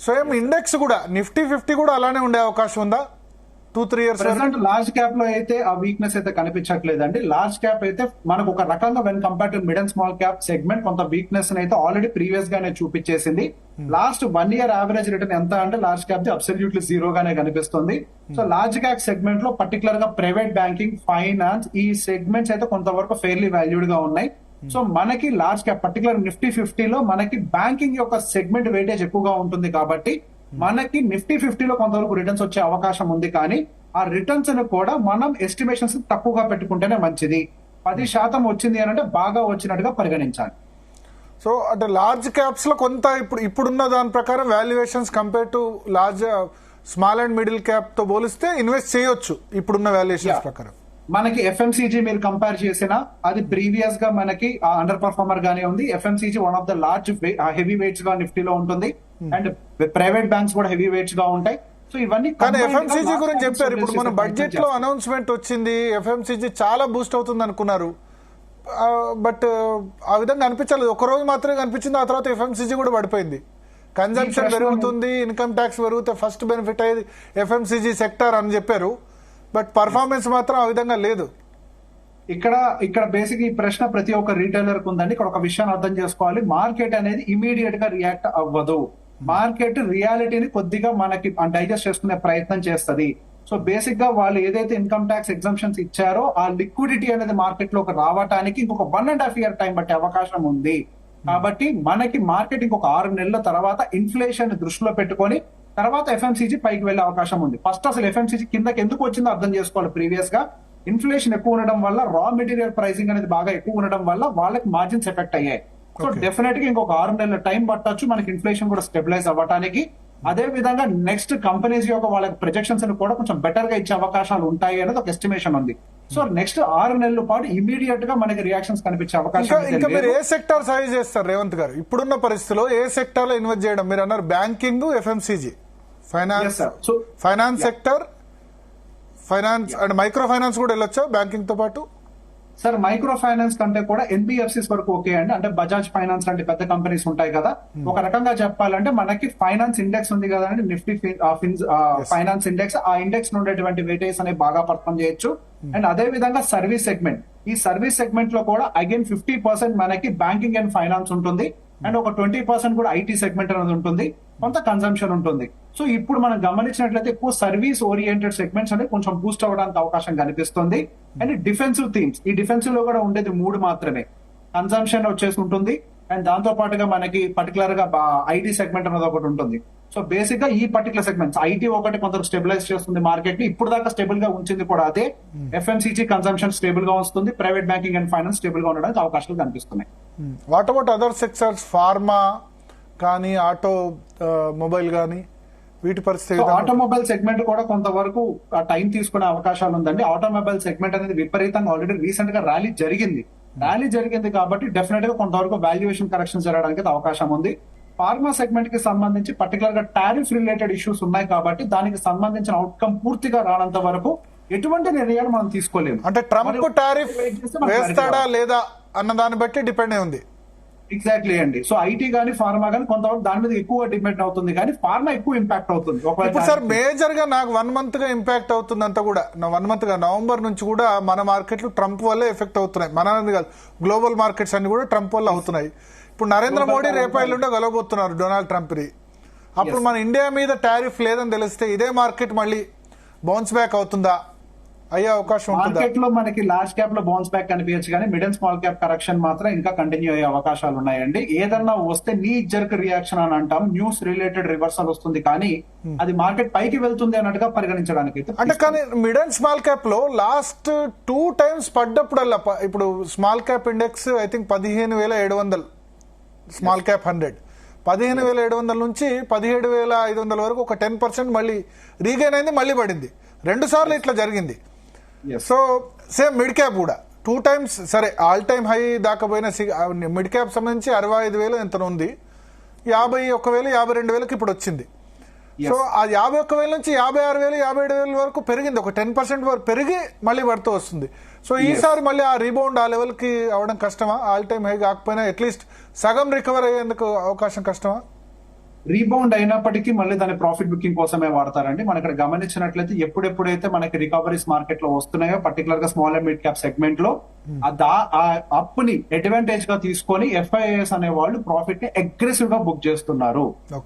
So ఏం index కూడా Nifty 50 కూడా అలానే ఉండే అవకాశం ఉందా 2-3 years? ప్రెసెంట్ లార్జ్ క్యాప్ లో అయితే ఆ వీక్నెస్ అయితే కనిపించట్లేదండి. లార్జ్ క్యాప్ అయితే మనకు ఒక రకంగా when compare to mid and small cap segment కొంత వీక్నెస్ అయితే ఆల్రెడీ ప్రీవియస్ గానే చూపించేసింది. లాస్ట్ 1 year యావరేజ్ రిటర్న్ ఎంత అంటే large cap the absolutely zero గానే కనిపిస్తుంది. సో లార్జ్ క్యాప్ సెగ్మెంట్ లో పర్టికులర్ గా ప్రైవేట్ బ్యాంకింగ్, ఫైనాన్స్ ఈ సెగ్మెంట్స్ అయితే కొంతవరకు ఫెయిర్లీ వాల్యూడ్ గా ఉన్నాయి. సో మనకి లార్జ్ క్యాప్ పర్టికులర్ నిఫ్టీ 50 లో మనకి బ్యాంకింగ్ యొక్క సెగ్మెంట్ వెయిటేజ్ ఎక్కువగా ఉంటుంది కాబట్టి మనకి నిఫ్టీ 50 లో కొంతవరకు రిటర్న్స్ వచ్చే అవకాశం ఉంది. కానీ ఆ రిటర్న్స్ ని కూడా మనం ఎస్టిమేషన్స్ తక్కువగా పెట్టుకుంటేనే మంచిది. 10% వచ్చింది అని అంటే బాగా వచ్చినట్టుగా పరిగణించాలి. సో అంటే లార్జ్ క్యాప్స్ లో కొంత ఇప్పుడున్న దాని ప్రకారం valuations compare to large small and middle cap తో పోలిస్తే ఇన్వెస్ట్ చేయొచ్చు ఇప్పుడున్న వాల్యుయేషన్స్ ప్రకారం. మనకి ఎఫ్ఎంసీజీ మీరు కంపేర్ చేసినా అది ప్రీవియస్ గా మనకి అండర్ పర్ఫార్మర్ గానే ఉంది. FMCG one of the large heavy weights గా నిఫ్టీలో ఉంటుంది అండ్ ప్రైవేట్ బ్యాంక్స్ కూడా హెవీ వెయిట్స్ గా ఉంటాయి. సో ఇవన్నీ కానీ ఎఫ్ఎంసీజీ గురించి చెప్పారు. ఇప్పుడు మన బడ్జెట్ లో అనౌన్స్మెంట్ వచ్చింది, ఎఫ్ఎంసీజీ చాలా బూస్ట్ అవుతుంది అనుకున్నారు, బట్ ఆ విధంగా అనిపించలేదు. ఒక రోజు మాత్రమే కనిపించింది, ఆ తర్వాత ఎఫ్ఎంసీజీ కూడా పడిపోయింది. కన్జంప్షన్ పెరుగుతుంది, ఇన్కమ్ ట్యాక్స్ పెరిగితే ఫస్ట్ బెనిఫిట్ అయ్యేది ఎఫ్ఎంసీజీ సెక్టర్ అని చెప్పారు, బట్ పర్ఫార్మెన్స్ మాత్రం ఆ విధంగా లేదు. ఇక్కడ బేసిక్ ఈ ప్రశ్న ప్రతి ఒక్క రీటైలర్ కు ఉందండి. ఇక్కడ ఒక విషయాన్ని అర్థం చేసుకోవాలి, మార్కెట్ అనేది ఇమీడియట్ గా రియాక్ట్ అవ్వదు. మార్కెట్ రియాలిటీని కొద్దిగా మనకి డైజెస్ట్ చేసుకునే ప్రయత్నం చేస్తుంది. సో బేసిక్ గా వాళ్ళు ఏదైతే ఇన్కమ్ ట్యాక్స్ ఎగ్జంప్షన్స్ ఇచ్చారో ఆ లిక్విడిటీ అనేది మార్కెట్ లోకి రావడానికి ఇంకొక 1.5 year టైం పట్టే అవకాశం ఉంది. కాబట్టి మనకి మార్కెట్ ఇంకొక 6 నెలల తర్వాత ఇన్ఫ్లేషన్ దృష్టిలో పెట్టుకొని తర్వాత ఎఫ్ఎంసీజీ పైకి వెళ్లే అవకాశం ఉంది. ఫస్ట్ అసలు ఎఫ్ఎంసీజీ కిందకి ఎందుకు వచ్చిందో అర్థం చేసుకోవాలి. ప్రీవియస్ గా ఇన్ఫ్లేషన్ ఎక్కువ ఉండడం వల్ల రా మెటీరియల్ ప్రైసింగ్ అనేది బాగా ఎక్కువ ఉండడం వల్ల వాళ్ళకి మార్జిన్స్ ఎఫెక్ట్ అయ్యాయి. సో డెఫినెట్ గా ఇంకొక 6 నెలల టైం పట్టొచ్చు మనకి ఇన్ఫ్లేషన్ కూడా స్టెబిలైజ్ అవ్వడానికి. అదే విధంగా నెక్స్ట్ కంపెనీస్ యొక్క వాళ్ళకి ప్రొజెక్షన్స్ కూడా కొంచెం బెటర్ గా ఇచ్చే అవకాశాలు ఉంటాయి అనేది ఒక ఎస్టిమేషన్ ఉంది. సో నెక్స్ట్ 6 నెలల పాటు ఇమీడియట్ గా మనకి రియాక్షన్స్ కనిపించే అవకాశం. ఇంకా మీరు ఏ సెక్టర్ సజెస్ట్ చేస్తారు రేవంత్ గారు? ఇప్పుడున్న పరిస్థితిలో ఏ సెక్టర్ లో ఇన్వెస్ట్ చేయడం? మీరు అన్నారు banking, FMCG, finance sector, finance and micro finance కూడా వెళ్ళొచ్చా బ్యాంకింగ్ తో పాటు? సార్ మైక్రో ఫైనాన్స్ కంటే కూడా ఎన్బిఎఫ్సిస్ వరకు ఓకే అండి. అంటే బజాజ్ ఫైనాన్స్ లాంటి పెద్ద కంపెనీస్ ఉంటాయి కదా. ఒక రకంగా చెప్పాలంటే మనకి ఫైనాన్స్ ఇండెక్స్ ఉంది కదా అండి, నిఫ్టీ ఫైనాన్స్ ఇండెక్స్. ఆ ఇండెక్స్ ఉండేటువంటి వెయిటేజ్ అనేది బాగా పర్ఫామ్ చేయొచ్చు. అండ్ అదే విధంగా సర్వీస్ సెగ్మెంట్, ఈ సర్వీస్ సెగ్మెంట్ లో కూడా అగైన్ 50% మనకి బ్యాంకింగ్ అండ్ ఫైనాన్స్ ఉంటుంది అండ్ ఒక 20% కూడా ఐటీ సెగ్మెంట్ అనేది ఉంటుంది, కొంత కన్సంప్షన్ ఉంటుంది. సో ఇప్పుడు మనం గమనించినట్లయితే ఎక్కువ సర్వీస్ ఓరియంటెడ్ సెగ్మెంట్స్ అనేది కొంచెం బూస్ట్ అవ్వడానికి అవకాశం కనిపిస్తుంది. అండ్ డిఫెన్సివ్ థీమ్స్, ఈ డిఫెన్సివ్ లో కూడా ఉండేది 3 మాత్రమే. కన్సంప్షన్ వచ్చేసి ఉంటుంది అండ్ దాంతో పాటుగా మనకి పర్టికులర్ గా ఐటీ సెగ్మెంట్ అనేది ఒకటి ఉంటుంది. సో బేసిక్ గా ఈ పర్టికులర్ సెగ్మెంట్స్ ఐటీ ఒకటి కొంత స్టెబిలైజ్ చేస్తుంది మార్కెట్ ని, ఇప్పుడు దాకా స్టేబుల్ గా ఉంచింది కూడా అదే. ఎఫ్ఎంసీజీ కన్సంప్షన్ స్టేబుల్ గా వస్తుంది, private banking and finance stable గా ఉండడానికి అవకాశాలు కనిపిస్తున్నాయి. What about other sectors, pharma కానీ ఆటో మొబైల్ కానీ వీటి పరిస్థితి? ఆటోమొబైల్ సెగ్మెంట్ కూడా కొంతవరకు టైం తీసుకునే అవకాశాలు ఉందండి. ఆటోమొబైల్ సెగ్మెంట్ అనేది విపరీతంగా ఆల్రెడీ రీసెంట్ గా ర్యాలీ జరిగింది కాబట్టి డెఫినెట్ గా కొంతవరకు వాల్యుయేషన్ కరెక్షన్ జరగడానికి అవకాశం ఉంది. ఫార్మా సెగ్మెంట్ కి సంబంధించి పర్టికులర్ గా టారిఫ్ రిలేటెడ్ ఇష్యూస్ ఉన్నాయి కాబట్టి దానికి సంబంధించిన అవుట్కమ్ పూర్తిగా రానంత వరకు ఎటువంటి నిర్ణయాలు మనం తీసుకోలేము. అంటే ట్రంప్ టారిఫ్ వేస్తాడా లేదా అన్న దాన్ని బట్టి డిపెండ్ అయి ఉంది. ఎగ్జాక్ట్లీ అండి. సో ఐటీ గానీ ఫార్మా గానీ కొంతవరకు దాని మీద ఎక్కువ డిపెండ్ అవుతుంది, కానీ ఫార్మా ఎక్కువ ఇంపాక్ట్ అవుతుంది. ఇప్పుడు సార్ మేజర్ గా నాకు 1 month గా ఇంపాక్ట్ అవుతుంది అంతా కూడా. 1 month గా నవంబర్ నుంచి కూడా మన మార్కెట్లు ట్రంప్ వల్లే ఎఫెక్ట్ అవుతున్నాయి. మన కాదు, గ్లోబల్ మార్కెట్స్ అన్ని కూడా ట్రంప్ వల్ల అవుతున్నాయి. ఇప్పుడు నరేంద్ర మోడీ రేపైలుండే గెలవబోతున్నారు డొనాల్డ్ ట్రంప్ ని. అప్పుడు మన ఇండియా మీద టారిఫ్ లేదని తెలిస్తే ఇదే మార్కెట్ మళ్ళీ బౌన్స్ బ్యాక్ అవుతుందా, అయ్యే అవకాశం ఉంటుంది? మార్కెట్ లో మనకి లార్జ్ క్యాప్ లో బౌన్స్ బ్యాక్ కనిపించచ్చు, కానీ mid and small cap correction మాత్రం ఇంకా కంటిన్యూ అయ్యే అవకాశాలు ఉన్నాయండి. ఏదన్నా వస్తే నీ జర్క్ రియాక్షన్ అని అంటాం, న్యూస్ రిలేటెడ్ రివర్సల్ వస్తుంది, కానీ అది మార్కెట్ పైకి వెళ్తుంది అన్నట్టుగా పరిగణించడానికి అంటే. కానీ మిడ్ అండ్ స్మాల్ క్యాప్ లో లాస్ట్ 2 times పడ్డప్పుడల్లా, ఇప్పుడు small cap index I think 15,700, small cap 100 15,700 నుంచి 17,500 వరకు ఒక 10% మళ్ళీ రీగైన్ అయింది, మళ్ళీ పడింది. 2 సార్లు ఇట్లా జరిగింది. సో సేమ్ మిడ్ క్యాప్ కూడా 2 times, సరే ఆల్ టైమ్ హై దాకా పోయిన మిడ్ క్యాప్ సంబంధించి 65,000 ఎంత ఉంది, 51,000 52,000 ఇప్పుడు వచ్చింది. సో ఆ 51,000 నుంచి 56,000 57,000 వరకు పెరిగింది, ఒక 10% వరకు పెరిగి మళ్ళీ పడుతూ వస్తుంది. సో ఈసారి మళ్ళీ ఆ రీబౌండ్ ఆ లెవెల్ కి అవడం కష్టమా? ఆల్ టైమ్ హై కాకపోయినా అట్లీస్ట్ సగం రికవర్ అయ్యేందుకు అవకాశం కష్టమా? రీబౌండ్ అయినప్పటికీ మళ్ళీ దాని ప్రాఫిట్ బుకింగ్ కోసమే వాడతారండి. మనం ఇక్కడ గమనించినట్లయితే ఎప్పుడెప్పుడైతే మనకి రికవరీస్ మార్కెట్ లో వస్తున్నాయో, పర్టికులర్ గా small and mid cap segment లో ఆ అప్ ని అడ్వాంటేజ్ గా తీసుకొని FIIs అనే వాళ్ళు ప్రాఫిట్ ని అగ్రెసివ్ గా బుక్ చేస్తున్నారు. ఓకే.